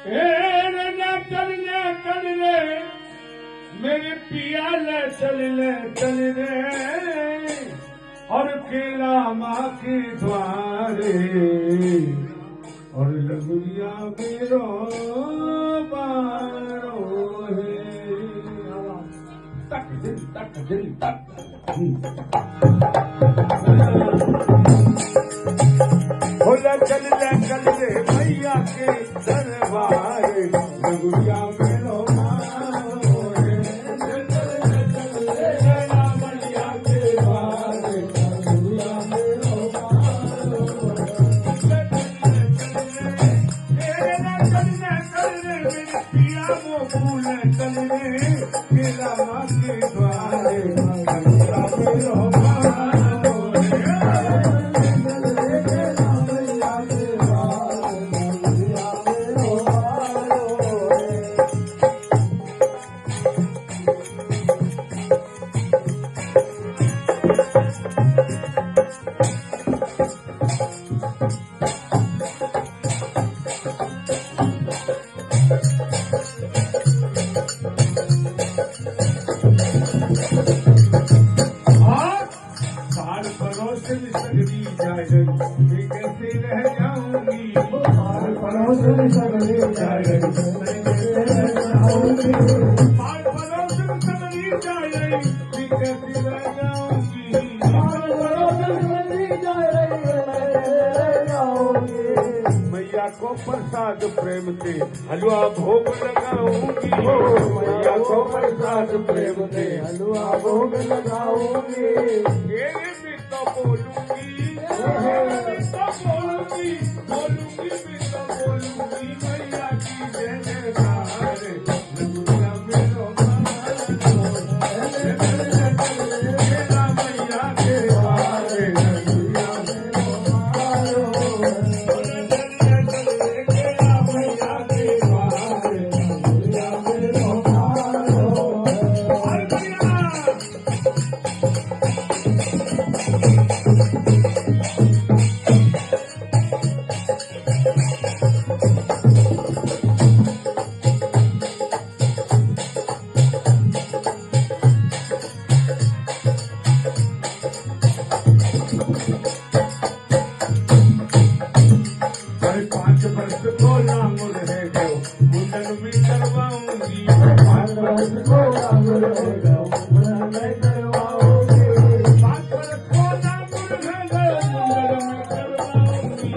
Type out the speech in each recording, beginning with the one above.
चल रे मेरे पिया ले चल रे और केला माँ के द्वारे और लगुरिया मेरो बारो है तक दिल तक बोला चल रे भैया के दरबार लगुरिया मेरो बारो है भैया के द्वार लगुरिया मेरो बारो चल रे मेरे पिया वो फूल चल रे मेरा माँ के द्वारे लगुरिया मेरो बारो सगरी जाए मैं कैसे रह जाऊंगी पार पड़ोस में सगरी जाए मैं कैसे रह जाऊंगी पार पड़ोस में सगरी जाए मैं कैसे रह जाऊंगी पार पड़ोस में सगरी जाए मैं कैसे रह जाऊंगी मैया को प्रसाद प्रेम से हलवा भोग लगाऊंगी मैया को प्रसाद प्रेम से हलवा भोग लगाऊंगी बोलूंगी मैया की जय जयकार लगुरिया मेरो मेरा मैया के द्वारे लगुरिया मेरो मैया के द्वारे लगुरिया मेरो पाँच वर्ष को लांगुर है जो मुंडन में करवाऊंगी 5 वर्ष को लांगुर है जो मुंडन में करवाऊंगी 5 वर्ष को लांगुर है जो मुंडन में करवाऊंगी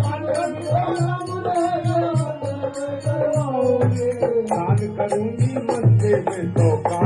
5 वर्ष को लांगुर है जो मुंडन में करवाऊंगी दान करूंगी मंदिर में तो काली